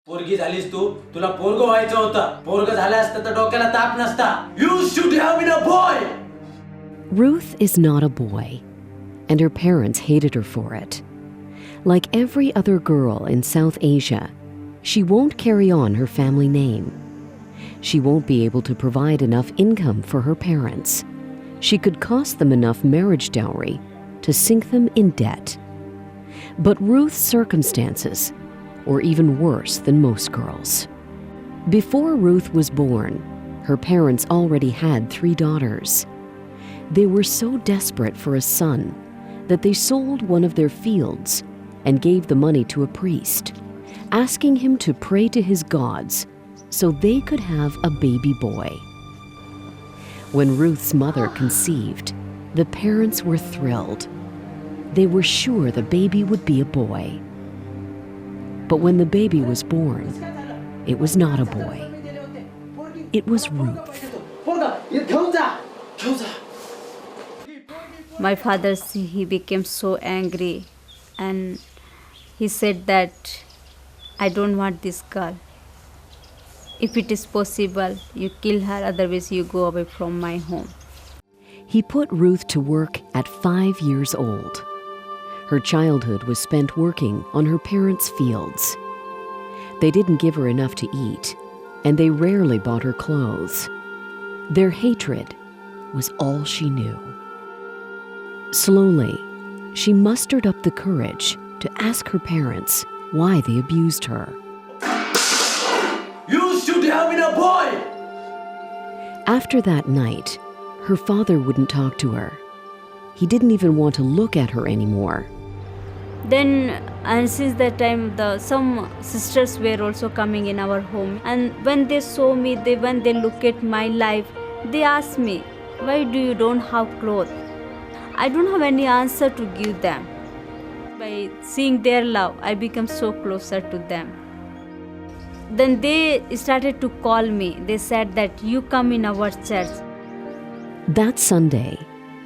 पोरगी झालीस तू, तुला पोरग व्हायचं होतं. पोरग झालं असतं तर डोक्याला ताप नसता. You should have been a boy. Ruth is not a boy, and her parents hated her for it. Like every other girl in South Asia, she won't carry on her family name. She won't be able to provide enough income for her parents. She could cost them enough marriage dowry to sink them in debt. But Ruth's circumstances were even worse than most girls. Before Ruth was born, her parents already had 3 daughters. They were so desperate for a son that they sold one of their fields and gave the money to a priest, asking him to pray to his gods so they could have a baby boy. When Ruth's mother conceived, the parents were thrilled. They were sure the baby would be a boy. But when the baby was born, it was not a boy. It was Ruth. My father, he became so angry and he said that I don't want this girl. If it is possible, you kill her, otherwise you go away from my home. He put Ruth to work at 5 years old. Her childhood was spent working on her parents' fields. They didn't give her enough to eat, and they rarely bought her clothes. Their hatred was all she knew. Slowly, she mustered up the courage to ask her parents why they abused her. You should have been a boy. After that night, her father wouldn't talk to her. He didn't even want to look at her anymore. Then, and since that time, some sisters were also coming in our home. And when they saw me, when they look at my life, they ask me, why do you don't have clothes? I don't have any answer to give them. By seeing their love, I become so closer to them. Then they started to call me. They said that you come in our church. That Sunday,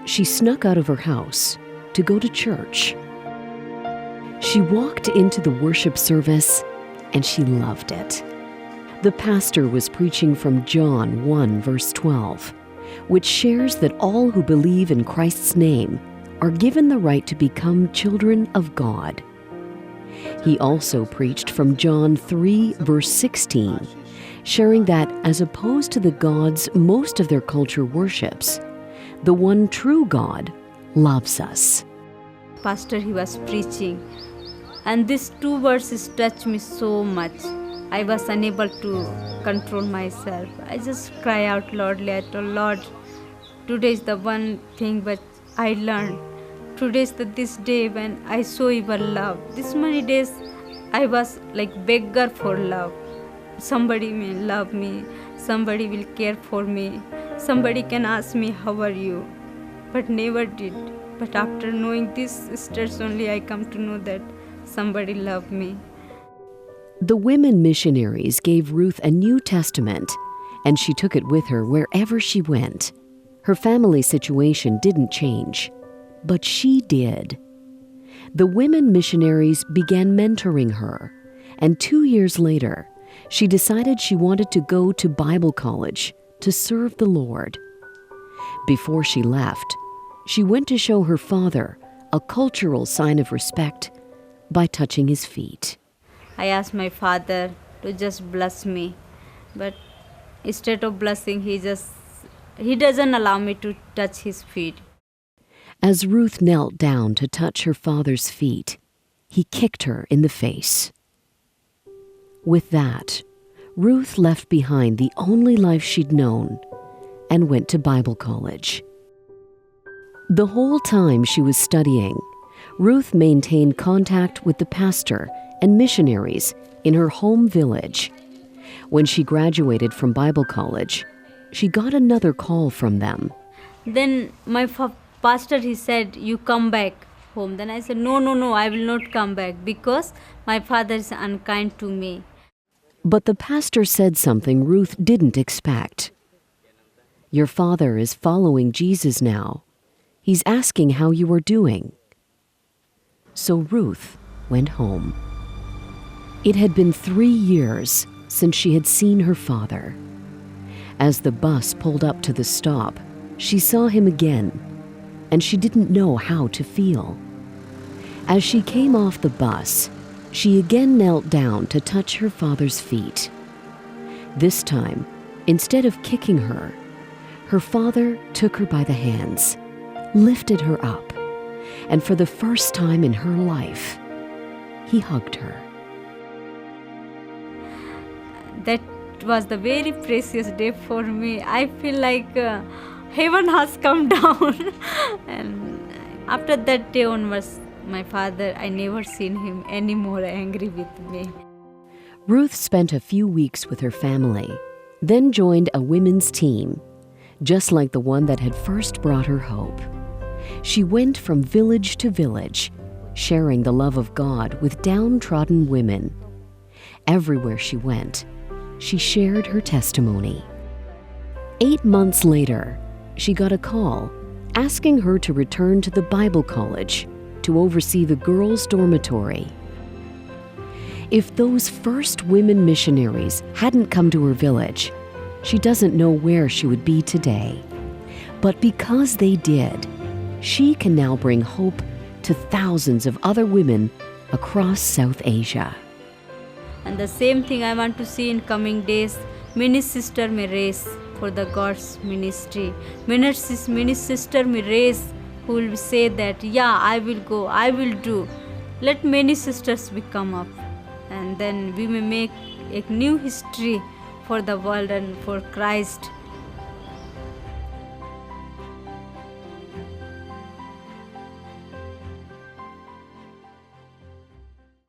she snuck out of her house to go to church. She walked into the worship service and she loved it. The pastor was preaching from John 1 verse 12, which shares that all who believe in Christ's name are given the right to become children of God. He also preached from John 3 verse 16, sharing that as opposed to the gods most of their culture worships, the one true God loves us. Pastor, he was preaching. And these 2 verses touched me so much. I was unable to control myself. I just cry out loudly. I told Lord, today is the one thing which I learned. Today is this day when I saw your love. This many days I was like beggar for love. Somebody may love me. Somebody will care for me. Somebody can ask me, how are you? But never did. But after knowing these sisters only, I come to know that somebody loved me. The women missionaries gave Ruth a New Testament, and she took it with her wherever she went. Her family situation didn't change, but she did. The women missionaries began mentoring her, and 2 years later, she decided she wanted to go to Bible college to serve the Lord. Before she left, she went to show her father a cultural sign of respect by touching his feet. I asked my father to just bless me, but instead of blessing, he doesn't allow me to touch his feet. As Ruth knelt down to touch her father's feet, he kicked her in the face. With that, Ruth left behind the only life she'd known and went to Bible college. The whole time she was studying, Ruth maintained contact with the pastor and missionaries in her home village. When she graduated from Bible college, she got another call from them. Then my pastor, he said, you come back home. Then I said, no, I will not come back because my father is unkind to me. But the pastor said something Ruth didn't expect. Your father is following Jesus now. He's asking how you are doing. So Ruth went home. It had been 3 years since she had seen her father. As the bus pulled up to the stop, she saw him again, and she didn't know how to feel. As she came off the bus, she again knelt down to touch her father's feet. This time, instead of kicking her, her father took her by the hands, lifted her up, and for the first time in her life, he hugged her. That was the very precious day for me. I feel like heaven has come down. And after that day onwards, my father, I never seen him any more angry with me. Ruth spent a few weeks with her family, then joined a women's team, just like the one that had first brought her hope. She went from village to village, sharing the love of God with downtrodden women. Everywhere she went, she shared her testimony. 8 months later, she got a call asking her to return to the Bible college to oversee the girls' dormitory. If those first women missionaries hadn't come to her village, she doesn't know where she would be today. But because they did, she can now bring hope to thousands of other women across South Asia. And the same thing I want to see in coming days. Many sister may raise for the God's ministry. Many sister may raise who will say that, yeah, I will go, I will do. Let many sisters become up. And then we may make a new history for the world and for Christ.